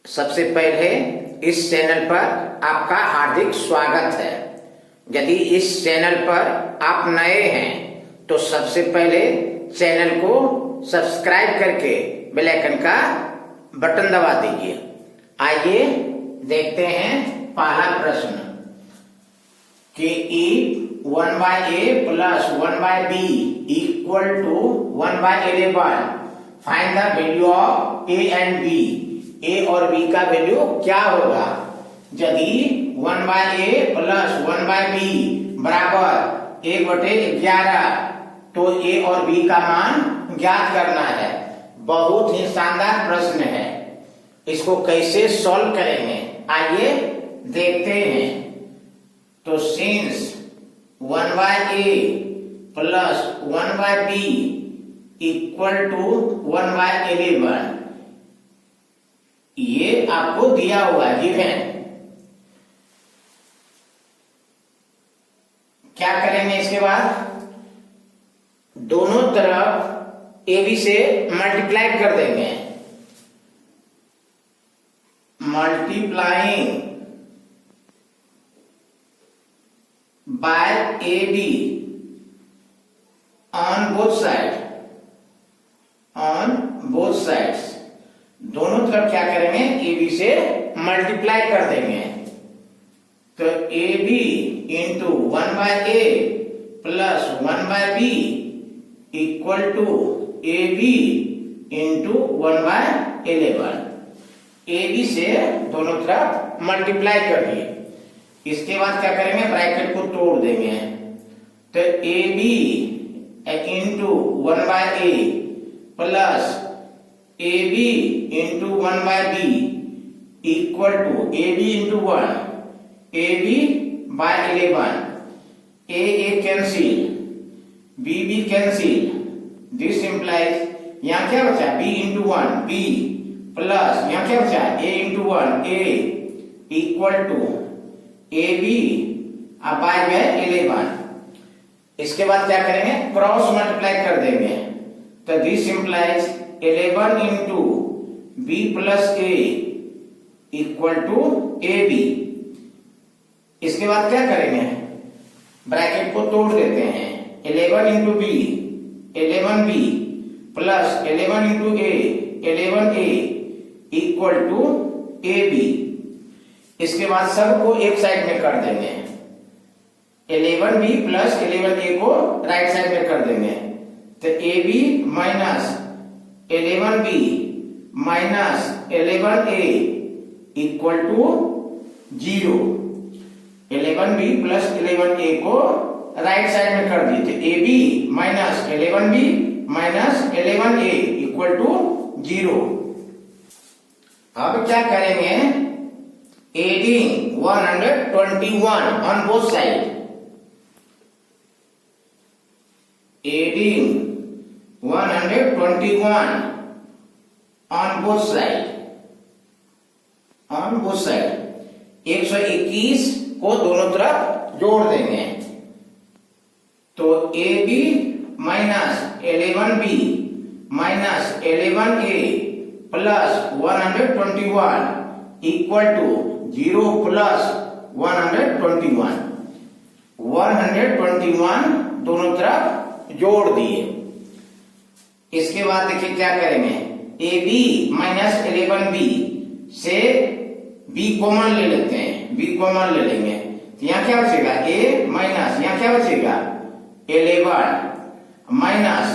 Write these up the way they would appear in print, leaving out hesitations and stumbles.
सबसे पहले इस चैनल पर आपका हार्दिक स्वागत है। यदि इस चैनल पर आप नए हैं तो सबसे पहले चैनल को सब्सक्राइब करके बेल आइकन का बटन दबा दीजिए। आइए देखते हैं पहला प्रश्न कि if 1/a plus 1/b equal to 1/11, find the value of a and b। a और b का वैल्यू क्या होगा? यदि 1/a प्लस 1/b बराबर 1/11 तो a और b का मान ज्ञात करना है। बहुत ही शानदार प्रश्न है। इसको कैसे सॉल्व करेंगे आइए देखते हैं। तो since 1/a plus 1/b equal to 1/11 ये आपको दिया हुआ गिवन। क्या करेंगे इसके बाद? दोनों तरफ ए बी से मल्टीप्लाई कर देंगे। Multiplying by A be on both sides दोनों तरफ क्या करेंगे? ए बी से मल्टीप्लाई कर देंगे। तो a b into 1/a plus 1/b equal to a b into 1/11। A b से दोनों तरफ मल्टीप्लाई कर दिए। इसके बाद क्या करेंगे? ब्रैकेट को तोड़ देंगे। तो a b into 1/a plus a b into 1/b equal to a b into 1 a b by 11। A cancel, b cancel. This implies यहाँ क्या बचा? b इंटू 1 b प्लस यहाँ क्या बचा? a into 1 a equal to a b by 11। इसके बाद क्या करेंगे? क्रॉस मल्टीप्लाई कर देंगे। तो this implies 11 into b plus a equal to a b. इसके बाद क्या करेंगे? ब्रैकेट को तोड़ देते हैं। 11 into b 11b plus 11 into a 11a equal to a b. इसके बाद सबको एक साइड में कर देंगे। 11b प्लस 11a को राइट साइड में कर देंगे। तो a b minus 11b minus 11a equal to 0। 11b plus 11a को राइट साइड में कर दिए थे। A b minus 11b minus 11a equal to 0। अब क्या करेंगे? Adding 121 on both side. Adding 121 on both side 121 को दोनों तरफ जोड़ देंगे। तो a b minus 11b minus 11a plus 121 equal to 0 plus 121। 121 दोनों तरफ जोड़ दिए। इसके बाद देखिए क्या करेंगे? ए बी माइनस 11b से b कॉमन ले लेते हैं। b कॉमन ले लेंगे तो यहाँ क्या बचेगा? a माइनस यहाँ क्या बचेगा? 11 माइनस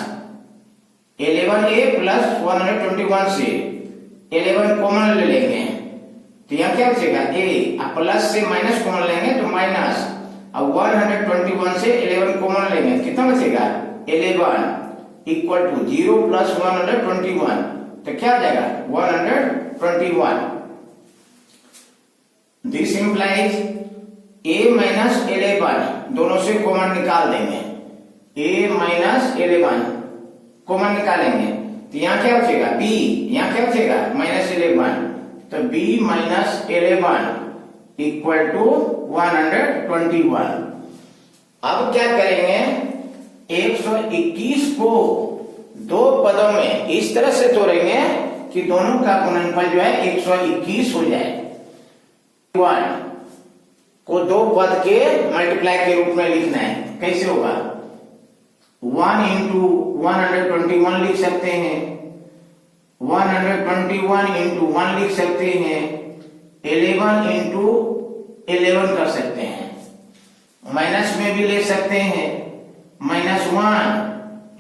11a प्लस 121 से 11 कॉमन ले लेंगे तो यहाँ क्या बचेगा? a प्लस से माइनस कॉमन लेंगे तो माइनस। अब 121 से 11 कॉमन लेंगे कितना बचेगा? 11 इक्वल टू 0 प्लस 121 तो क्या आ जाएगा? 121। दिस इंप्लाइज a माइनस 11 दोनों से कॉमन निकाल देंगे। a माइनस 11 कॉमन निकालेंगे तो यहाँ क्या बचेगा? b यहाँ क्या बचेगा? माइनस 11 तो b माइनस 11 इक्वल टू 121। अब क्या करेंगे? 121 को दो पदों में इस तरह से तोड़ेंगे कि दोनों का गुणनफल जो है 121 हो जाए। 1 को दो पद के मल्टीप्लाई के रूप में लिखना है। कैसे होगा? 1 इंटू 121 लिख सकते हैं, 121 इंटू 1 लिख सकते हैं, 11 इंटू 11 कर सकते हैं। माइनस में भी ले सकते हैं, -1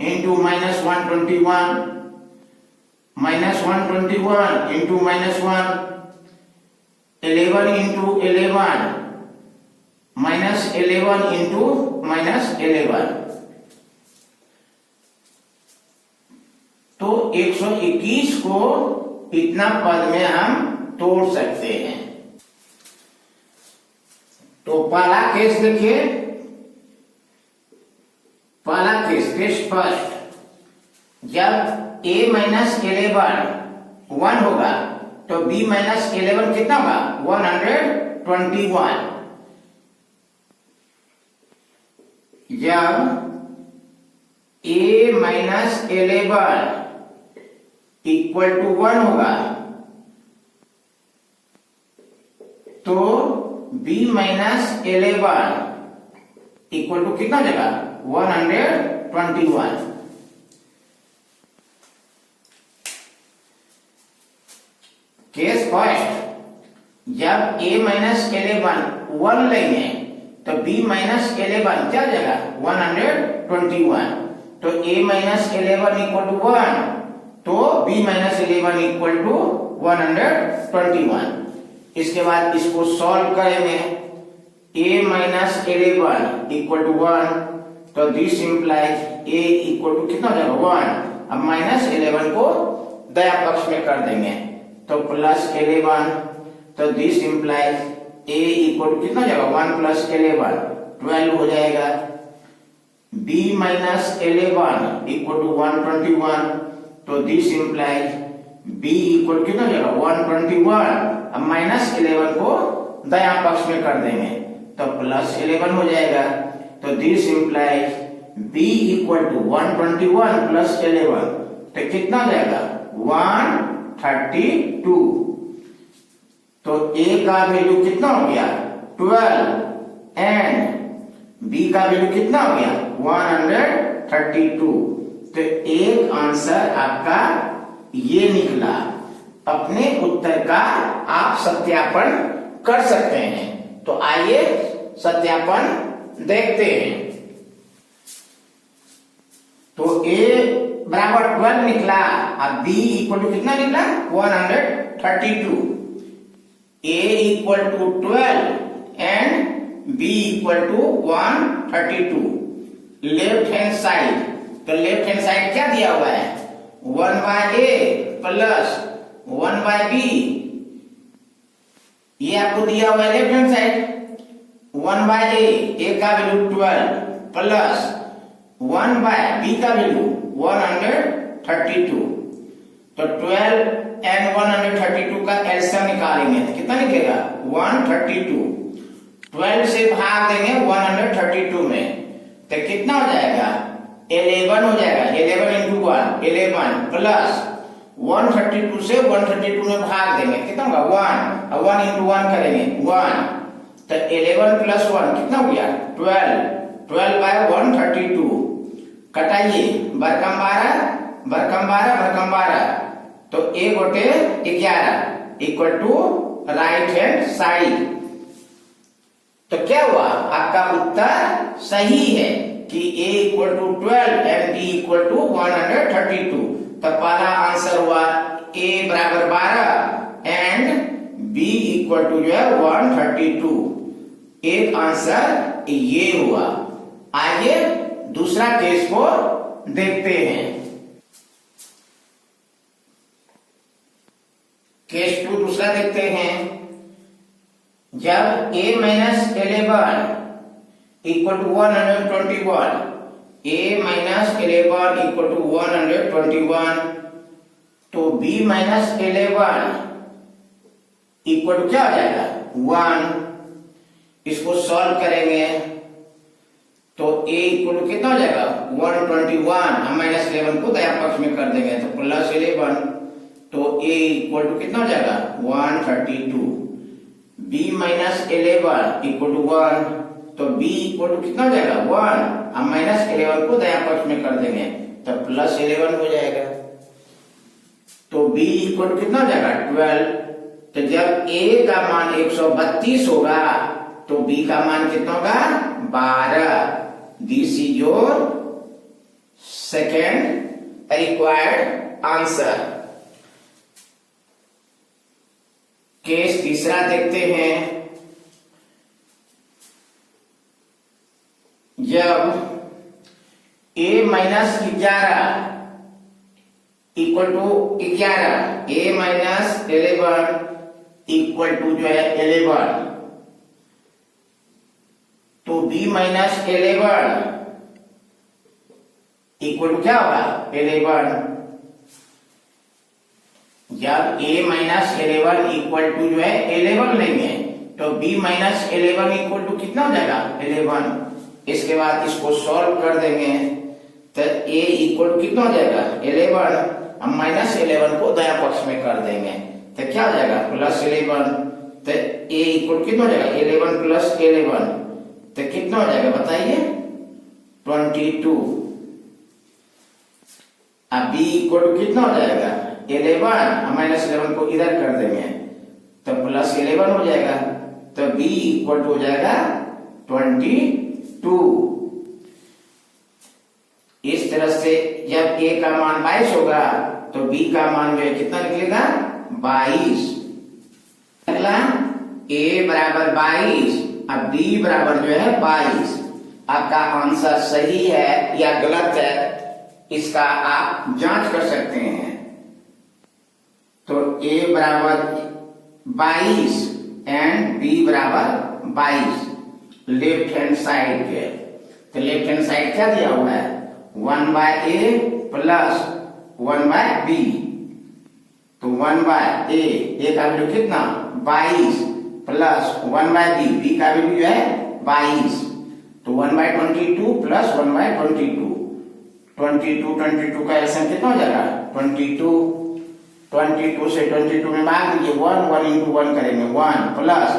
इंटू -121, -121 इंटू -1, 11 इंटू 11, -11 इंटू -11। तो 121 को इतना पद में हम तोड़ सकते हैं। तो पहला केस देखिए, पहला केस फर्स्ट, जब a माइनस 11 1 होगा तो b माइनस 11 कितना होगा? 121। जब a माइनस 11 इक्वल टू 1 होगा तो b माइनस 11 इक्वल टू कितना जगह? 121। केस फर्स्ट, जब a माइनस 11 1 लेंगे तो b माइनस 11 क्या जगह? 121। तो a माइनस 11 इक्वल टू 1 तो b माइनस 11 इक्वल टू 121। इसके बाद इसको सॉल्व करेंगे, a माइनस 11 इक्वल टू 1 तो this implies a equal to कितना हो जाएगा? 1। अब -11 को दाया पक्ष में कर देंगे तो +11 तो this implies a equal to कितना हो जाएगा? 1 + 11 12 हो जाएगा। b माइनस 11 इक्वल टू 121 तो दिस इंप्लाइज b इक्वल कितना हो जाएगा? 121। अब -11 को दाया पक्ष में कर देंगे तो +11 हो जाएगा। तो this implies b equal to 121 + 11 तो कितना हो जाएगा? 132। तो a का वैल्यू कितना हो गया? 12 एंड b का वैल्यू कितना हो गया? 132। तो एक आंसर आपका ये निकला। अपने उत्तर का आप सत्यापन कर सकते हैं। तो आइए सत्यापन देखते हैं। तो a बराबर 12 निकला, अब b इक्वल टू कितना निकला? 132। a equal to 12 and b equal to 132। Left hand side, तो लेफ्ट हैंड साइड क्या दिया हुआ है? 1/a प्लस 1/b, ये आपको दिया हुआ है left hand side. 1/a, a का वैल्यू 12 प्लस 1/b का वैल्यू 132। तो 12 एंड 132 का एलसीएम निकालेंगे तो कितना निकलेगा? 132। 12 से भाग देंगे 132 में तो कितना हो जाएगा? 11 हो जाएगा। 11 इंटू 1 11 प्लस 132 से 132 में भाग देंगे कितना होगा? 1। अब 1 इंटू 1 करेंगे 1 तो 11 प्लस 1 कितना हो गया? 12। 12/132 कटाइए, बरकम 12 बरकम 12 बरकम 12 तो 1 गोटे 11 equal to right hand side. तो क्या हुआ? आपका उत्तर सही है कि a equal to 12 and b equal to 132। तो पहला आंसर हुआ a बराबर 12 एंड b इक्वल टू जो है 132। एक आंसर ये हुआ। आइए दूसरा केस को देखते हैं। केस 2 दूसरा देखते हैं। जब a minus 11 equal to 121, a minus 11 equal to 121 तो b माइनस 11 इक्वल टू क्या हो जाएगा? 1। इसको सॉल्व करेंगे तो a इक्वल टू कितना हो जाएगा? 121। हम -11 को दायां पक्ष में कर देंगे तो +11 तो a इक्वल टू कितना हो जाएगा 132। b माइनस 11 इक्वल टू 1, तो b इक्वल टू कितना हो जाएगा 1। अब माइनस 11 को दायां पक्ष में कर देंगे तो प्लस 11 हो जाएगा। तो b इक्वल टू कितना हो जाएगा 12। तो जब a का मान 132 होगा तो b का मान कितना होगा 12। This is your second required answer. Case तीसरा देखते हैं। जब a माइनस 11 इक्वल टू 11, a माइनस 11 इक्वल टू जो है 11, तो b माइनस 11 इक्वल टू क्या होगा 11। जब a माइनस 11 इक्वल टू जो है 11 लेंगे तो b माइनस 11 इक्वल टू कितना हो जाएगा 11। इसके बाद इसको सॉल्व कर देंगे तो a इक्वल टू कितना हो जाएगा 11। हम माइनस 11 को दायां पक्ष में कर देंगे तो क्या हो जाएगा प्लस 11। तो a इक्वल कितना हो जाएगा 11 प्लस 11 तो कितना हो जाएगा बताइए 22। अब b इक्वल टू कितना हो जाएगा 11, माइनस 11 को इधर कर देंगे तो प्लस 11 हो जाएगा। तो b इक्वल टू हो जाएगा 22। इस तरह से जब a का मान 22 होगा तो b का मान जो है कितना निकलेगा 22। अगला a बराबर 22, अब b बराबर जो है 22। आपका आंसर सही है या गलत है इसका आप जांच कर सकते हैं। तो a बराबर 22 एंड b बराबर 22 लेफ्ट हैंड साइड के। तो लेफ्ट हैंड साइड क्या दिया हुआ है 1 by a plus 1 by b। तो 1 बाय a का वैल्यू कितना 22 प्लस 1 बाय b का वैल्यू जो है 22। तो 1 बाय 22 प्लस 1 बाय 22, 22 का एलसीएम कितना हो जाएगा 22 से 22 में भाग दीजिए 1 1 इंटू 1 करेंगे 1 प्लस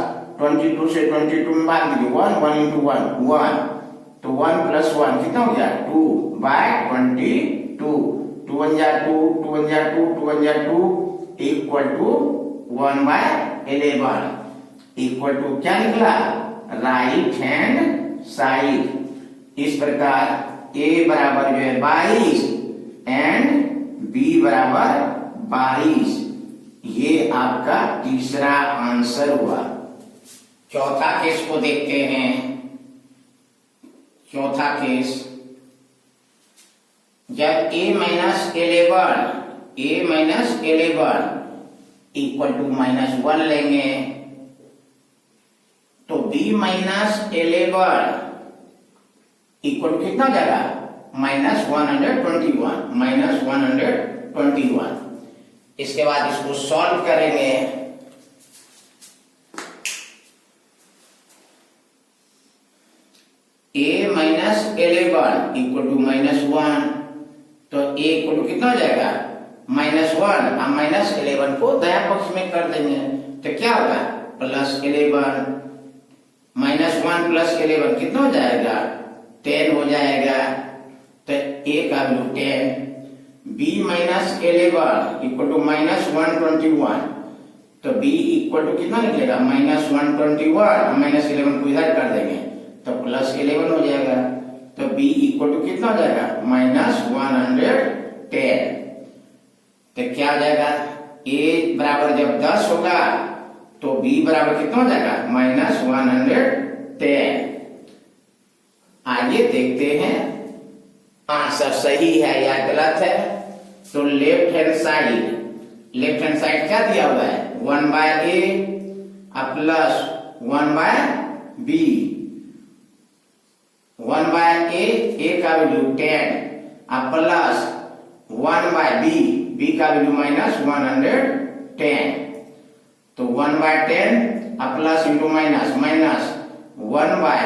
22 से 22 में भाग दीजिए 1 1 इंटू 1 1। तो 1 प्लस 1 कितना हो गया 2 बाय 22। 2 1 जा 2, 2 1 जा 2, 2 1 जा 2 equal to 1 by 11 equal to क्या निकला राइट हैंड साइड। इस प्रकार a बराबर जो है 22 एंड b बराबर 22। ये आपका तीसरा आंसर हुआ। चौथा केस को देखते हैं। चौथा केस जब a माइनस 11 इक्वल टू -1 लेंगे तो b माइनस 11 इक्वल टू कितना हो जाएगा -121। इसके बाद इसको सॉल्व करेंगे। a माइनस 11 इक्वल टू -1, तो a इक्वल टू कितना हो जाएगा -1। हम -11 को दायां पक्ष में कर देंगे तो क्या होगा +11 -1 प्लस 11 कितना हो जाएगा 10 हो जाएगा। तो a का value 10। b minus 11 equal to -121, तो b इक्वल टू कितना निकलेगा -121। -11 को इधर कर देंगे तो +11 हो जाएगा। तो b इक्वल टू कितना हो जाएगा -110। तो क्या हो जाएगा a बराबर जब 10 होगा तो b बराबर कितना हो जाएगा -110। आगे देखते हैं आंसर सही है या गलत है। तो लेफ्ट हैंड साइड क्या दिया हुआ है 1 by a plus 1 by b। 1 by a का वैल्यू 10 प्लस 1 बाय b का वैल्यू -110। तो 1 by 10 plus into minus 1 by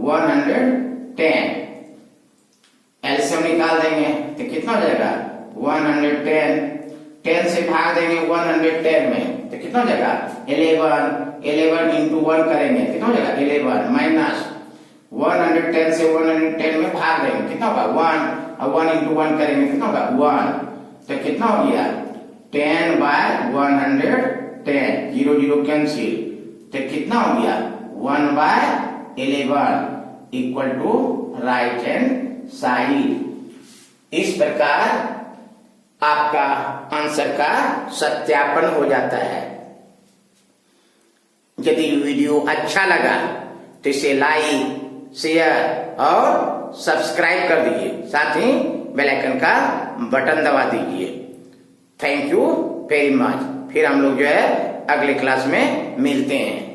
110। LCM निकाल देंगे तो कितना हो जाएगा 110। 10 से भाग देंगे 110 में तो कितना हो जाएगा 11 इंटू 1 करेंगे कितना हो जाएगा 11 माइनस 110 से 110 में भाग देंगे कितना होगा 1 और 1 इंटू 1 करेंगे कितना होगा 1 तो कितना हो गया 10 बाय 110 0 0 कैंसिल तो कितना हो गया 1 by 11 equal to right hand side. इस प्रकार आपका आंसर का सत्यापन हो जाता है। यदि वीडियो अच्छा लगा तो इसे लाइक शेयर और सब्सक्राइब कर दीजिए, साथ ही बेल आइकन का बटन दबा दीजिए। Thank you very much. फिर हम लोग जो है अगले क्लास में मिलते हैं।